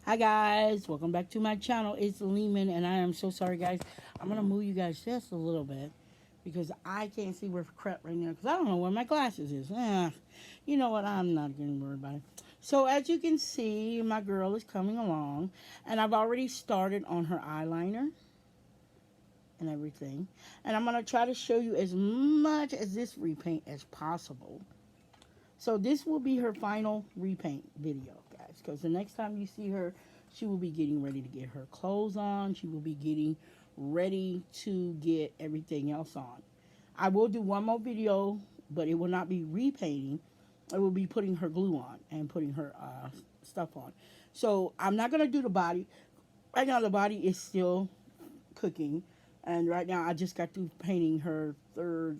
Hi guys, welcome back to my channel. It's Lehman and I am so sorry guys. I'm going to move you guys just a little bit because I can't see where crap right now because I don't know where my glasses is. You know what? I'm not going to worry about it. So as you can see, my girl is coming along and I've already started on her eyeliner and everything. And I'm going to try to show you as much as this repaint as possible. So this will be her final repaint video, guys, because the next time you see her, she will be getting ready to get her clothes on. She will be getting ready to get everything else on. I will do one more video, but it will not be repainting. I will be putting her glue on and putting her stuff on. So I'm not going to do the body. Right now the body is still cooking. And right now I just got through painting her third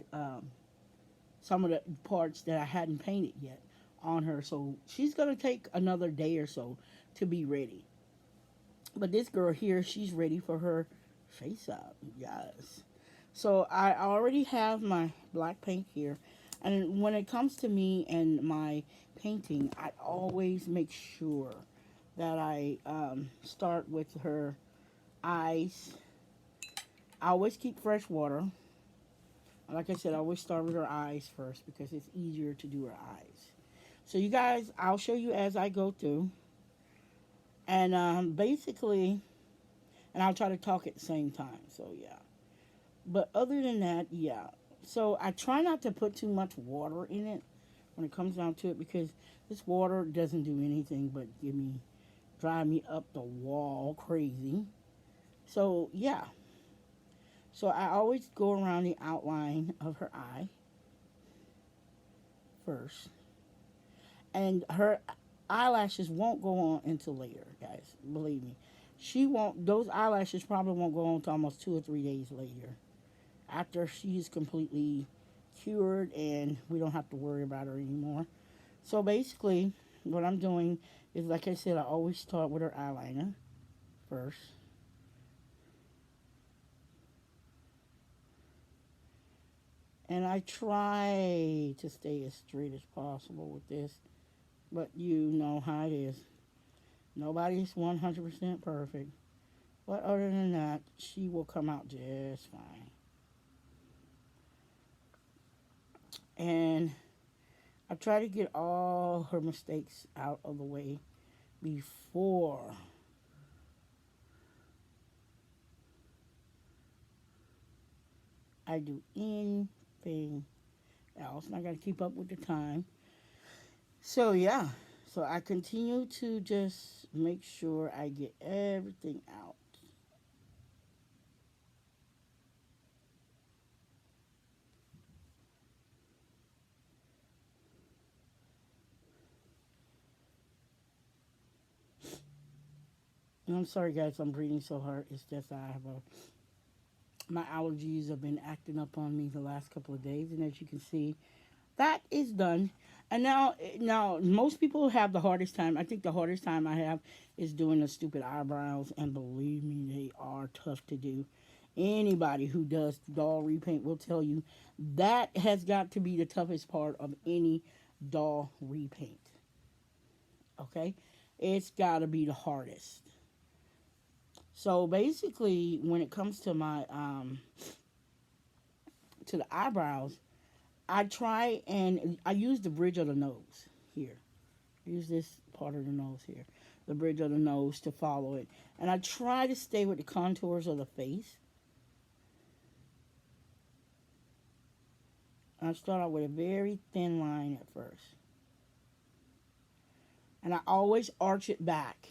some of the parts that I hadn't painted yet on her. So she's going to take another day or so to be ready. But this girl here, she's ready for her face up. Yes. So I already have my black paint here. And when it comes to me and my painting, I always make sure that I start with her eyes. I always keep fresh water. Like I said, I always start with her eyes first because it's easier to do her eyes. So you guys, I'll show you as I go through. And basically, and I'll try to talk at the same time. So yeah. But other than that, yeah. So I try not to put too much water in it when it comes down to it because this water doesn't do anything but drive me up the wall crazy. So yeah. So I always go around the outline of her eye first. And her eyelashes won't go on until later, guys. Believe me. She won't, those eyelashes probably won't go on until almost 2 or 3 days later. After she's completely cured and we don't have to worry about her anymore. So basically, what I'm doing is, like I said, I always start with her eyeliner first. And I try to stay as straight as possible with this. But you know how it is. Nobody's 100% perfect. But other than that, she will come out just fine. And I try to get all her mistakes out of the way before I do anything else. And I got to keep up with the time. So, yeah. So I continue to just make sure I get everything out. And I'm sorry, guys, I'm breathing so hard. It's just I have my allergies have been acting up on me the last couple of days. And as you can see, that is done. And now most people have the hardest time. I think the hardest time I have is doing the stupid eyebrows, and believe me, they are tough to do. Anybody who does doll repaint will tell you that has got to be the toughest part of any doll repaint. Okay, it's got to be the hardest. So basically, when it comes to my to the eyebrows, I try and I use the bridge of the nose here. Use this part of the nose here, the bridge of the nose to follow it. And I try to stay with the contours of the face. I start out with a very thin line at first. And I always arch it back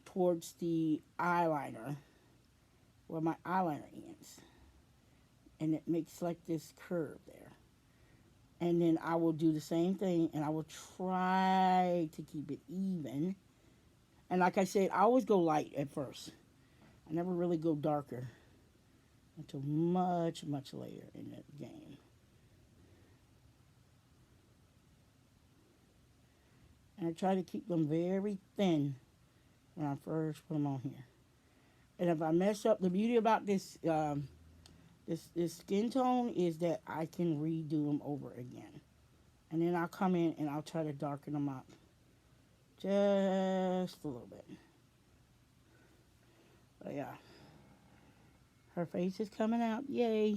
towards the eyeliner, where my eyeliner ends. And it makes like this curve there. And then I will do the same thing and I will try to keep it even. And like I said, I always go light at first. I never really go darker until much, much later in the game. And I try to keep them very thin when I first put them on here. And if I mess up, the beauty about this skin tone is that I can redo them over again. And then I'll come in and I'll try to darken them up Just a little bit. But yeah, her face is coming out. Yay.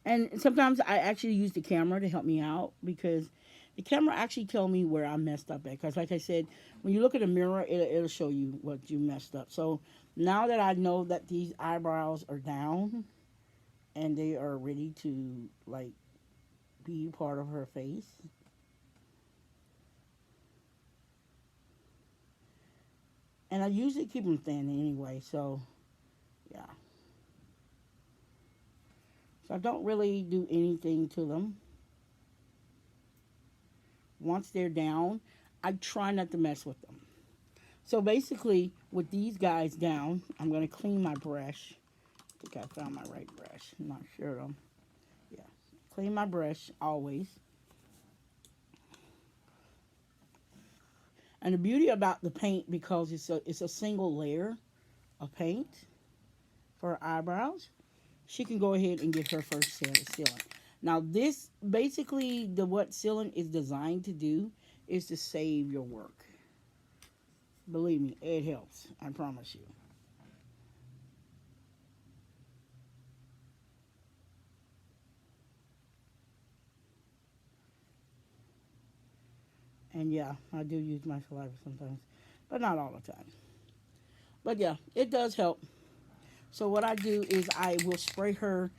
And sometimes I actually use the camera to help me out because the camera actually tell me where I messed up at. Because like I said, when you look at a mirror, it'll show you what you messed up. So now that I know that these eyebrows are down and they are ready to like be part of her face, and I usually keep them thin anyway. So yeah, so I don't really do anything to them. Once they're down, I try not to mess with them. So basically, with these guys down, I'm going to clean my brush. I think I found my right brush. I'm not sure though. Yeah. Clean my brush always. And the beauty about the paint, because it's a single layer of paint for her eyebrows, she can go ahead and get her first sealant. Now this, basically, what sealant is designed to do is to save your work. Believe me, it helps. I promise you. And yeah, I do use my saliva sometimes, but not all the time. But yeah, it does help. So what I do is I will spray her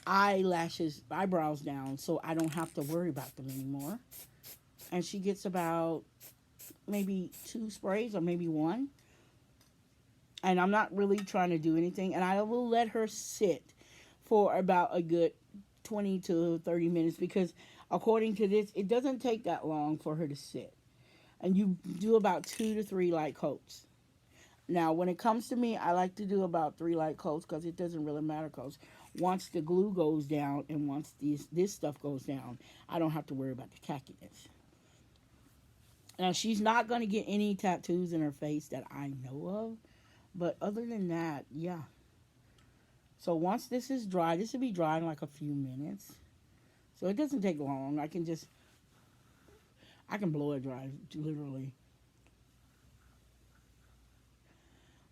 eyebrows down so I don't have to worry about them anymore. And she gets about maybe 2 sprays or maybe one. And I'm not really trying to do anything. And I will let her sit for about a good 20 to 30 minutes because according to this, it doesn't take that long for her to sit. And you do about 2 to 3 light coats. Now, when it comes to me, I like to do about 3 light coats because it doesn't really matter. Because once the glue goes down and once this stuff goes down, I don't have to worry about the tackiness. Now, she's not going to get any tattoos in her face that I know of. But other than that, yeah. So once this is dry, this will be dry in like a few minutes. So it doesn't take long. I can blow it dry, literally.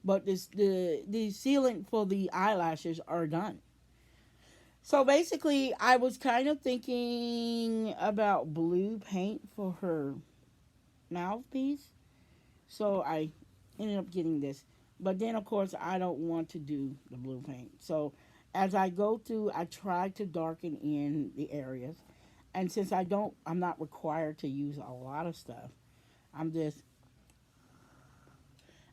But the sealant for the eyelashes are done. So basically, I was kind of thinking about blue paint for her mouthpiece. So I ended up getting this. But then, of course, I don't want to do the blue paint. So as I go through, I try to darken in the areas. And since I'm not required to use a lot of stuff. I'm just,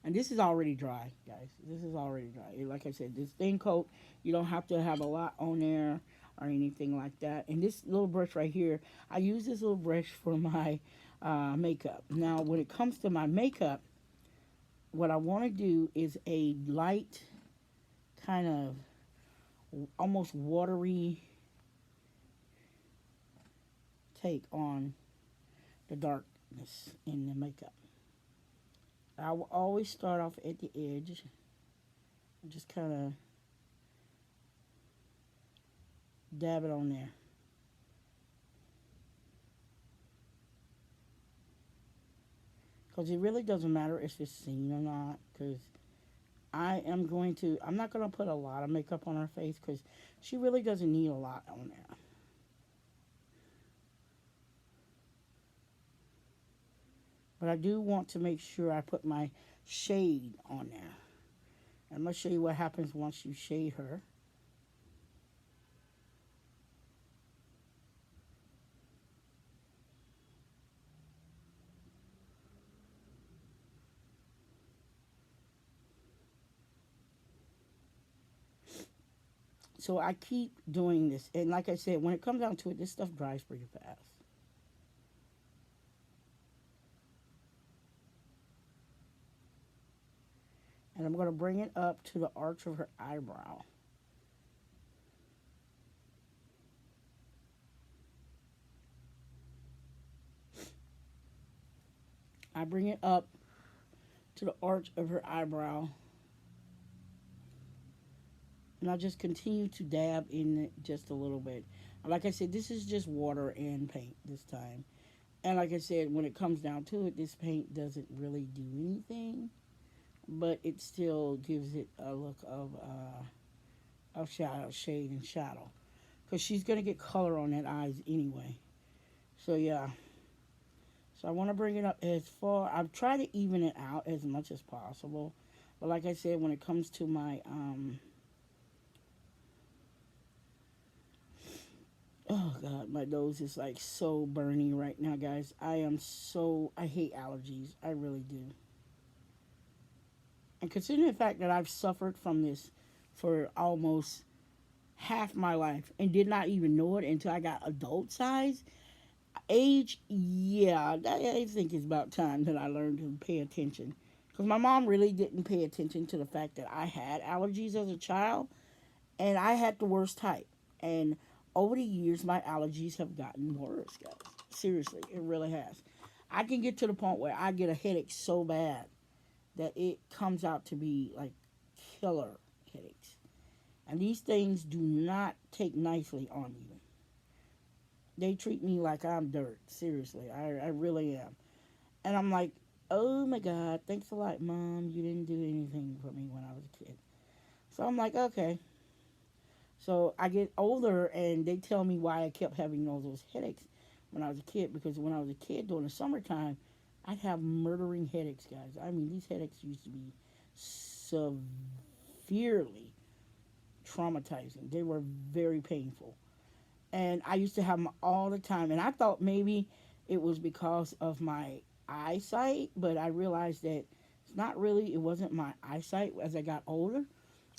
and this is already dry, guys. This is already dry. Like I said, this thin coat, you don't have to have a lot on there or anything like that. And this little brush right here, I use this little brush for my makeup. Now, when it comes to my makeup, what I want to do is a light, kind of almost watery take on the darkness in the makeup. I will always start off at the edge and just kind of dab it on there. Because it really doesn't matter if it's seen or not. Because I'm not going to put a lot of makeup on her face because she really doesn't need a lot on there. But I do want to make sure I put my shade on there. I'm going to show you what happens once you shade her. So I keep doing this. And like I said, when it comes down to it, this stuff dries pretty fast. And I'm going to bring it up to the arch of her eyebrow. I bring it up to the arch of her eyebrow. And I just continue to dab in it just a little bit. Like I said, this is just water and paint this time. And like I said, when it comes down to it, this paint doesn't really do anything, but it still gives it a look of shadow, shade, and shadow. Because she's going to get color on that eyes anyway. So, yeah. So, I want to bring it up as far. I've tried to even it out as much as possible. But, like I said, when it comes to my, oh, God, my nose is like so burning right now, guys. I hate allergies. I really do. And considering the fact that I've suffered from this for almost half my life and did not even know it until I got adult size age, yeah, I think it's about time that I learned to pay attention. Because my mom really didn't pay attention to the fact that I had allergies as a child, and I had the worst type. And over the years, my allergies have gotten worse, guys. Seriously, it really has. I can get to the point where I get a headache so bad that it comes out to be like killer headaches. And these things do not take nicely on you. They treat me like I'm dirt. Seriously, I really am. And I'm like, oh my God, thanks a lot, Mom. You didn't do anything for me when I was a kid. So I'm like, okay. So I get older and they tell me why I kept having all those headaches when I was a kid. Because when I was a kid during the summertime, I'd have murdering headaches, guys. I mean, these headaches used to be severely traumatizing. They were very painful. And I used to have them all the time. And I thought maybe it was because of my eyesight, but I realized that it's not really, it wasn't my eyesight as I got older.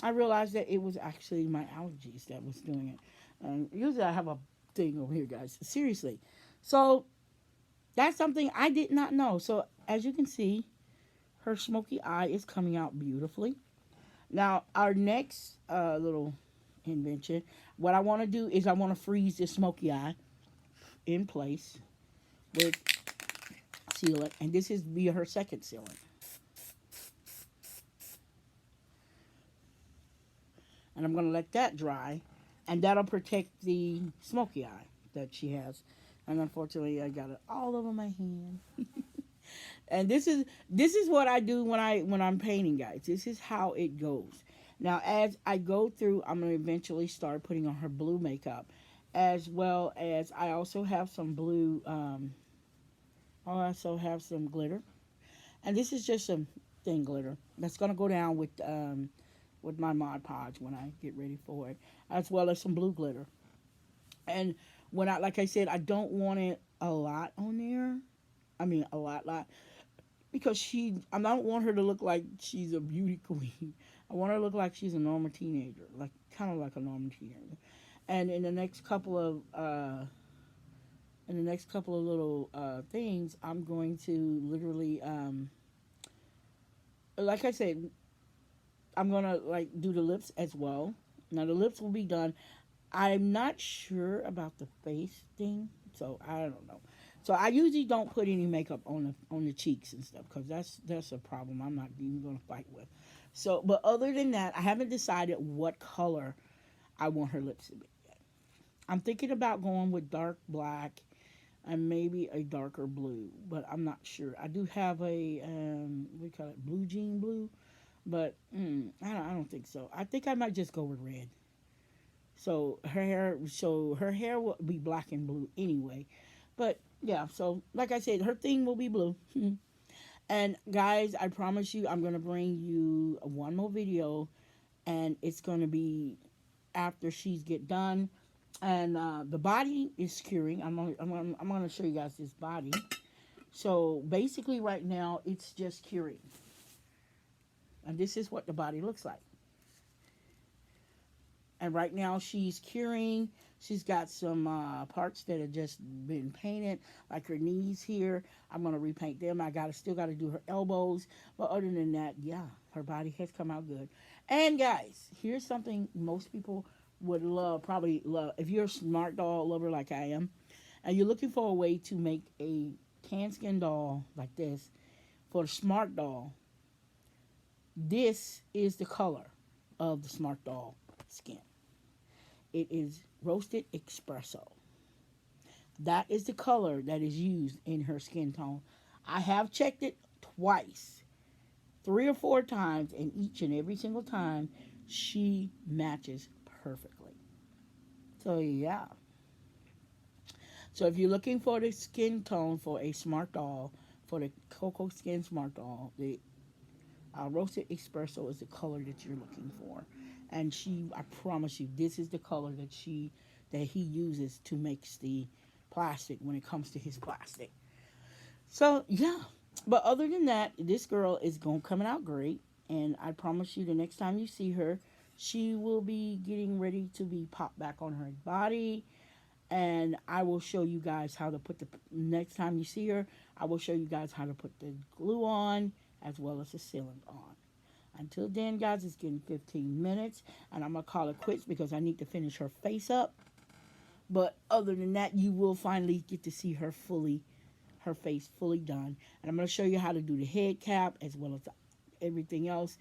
I realized that it was actually my allergies that was doing it. And usually I have a thing over here, guys. Seriously. So that's something I did not know. So as you can see, her smoky eye is coming out beautifully. Now, our next little invention, what I want to do is I want to freeze this smoky eye in place with sealant. And this is via her second sealant. And I'm going to let that dry. And that'll protect the smoky eye that she has. And unfortunately, I got it all over my hand. And this is what I do when I'm painting, guys. This is how it goes. Now, as I go through, I'm gonna eventually start putting on her blue makeup, as well as I also have some blue. I also have some glitter, and this is just some thin glitter that's gonna go down with my Mod Podge when I get ready for it, as well as some blue glitter. And when like I said, I don't want it a lot on there. I mean, a lot, because I don't want her to look like she's a beauty queen. I want her to look like she's a normal teenager, like kind of like a normal teenager. And in the next couple of little things, I'm going to literally, like I said, I'm gonna like do the lips as well. Now the lips will be done. I'm not sure about the face thing, so I don't know. So I usually don't put any makeup on the cheeks and stuff because that's a problem I'm not even gonna fight with. So, but other than that, I haven't decided what color I want her lips to be yet. I'm thinking about going with dark black and maybe a darker blue, but I'm not sure. I do have a we call it blue jean blue, but I don't think so. I think I might just go with red. So her hair will be black and blue anyway. But yeah, so like I said, her thing will be blue. And guys, I promise you, I'm gonna bring you one more video, and it's gonna be after she's get done. And the body is curing. I'm gonna show you guys this body. So basically, right now it's just curing, and this is what the body looks like. And right now she's curing. She's got some parts that have just been painted, like her knees here. I'm gonna repaint them. Still gotta do her elbows, but other than that, yeah, her body has come out good. And guys, here's something most people would probably love. If you're a smart doll lover like I am, and you're looking for a way to make a tan skin doll like this for a smart doll, this is the color of the smart doll skin. It is roasted espresso. That is the color that is used in her skin tone. I have checked it twice, 3 or 4 times, and each and every single time she matches perfectly. So yeah. So if you're looking for the skin tone for a smart doll, for the Cocoa Skin Smart Doll, the roasted espresso is the color that you're looking for. And I promise you, this is the color that he uses to make the plastic when it comes to his plastic. So yeah, but other than that, this girl is going coming out great, and I promise you, the next time you see her, she will be getting ready to be popped back on her body, and I will show you guys how to put the next time you see her. I will show you guys how to put the glue on as well as the sealant on. Until then, guys, it's getting 15 minutes, and I'm gonna call it quits because I need to finish her face up. But other than that, you will finally get to see her face fully done. And I'm going to show you how to do the head cap as well as everything else.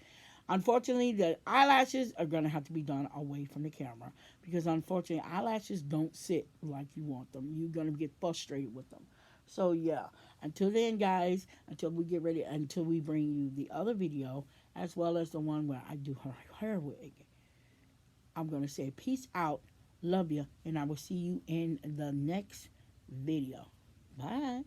Unfortunately, the eyelashes are going to have to be done away from the camera because unfortunately, eyelashes don't sit like you want them. You're going to get frustrated with them. So yeah, until then, guys, until we get ready, until we bring you the other video as well as the one where I do her hair wig, I'm going to say peace out, love you, and I will see you in the next video. Bye.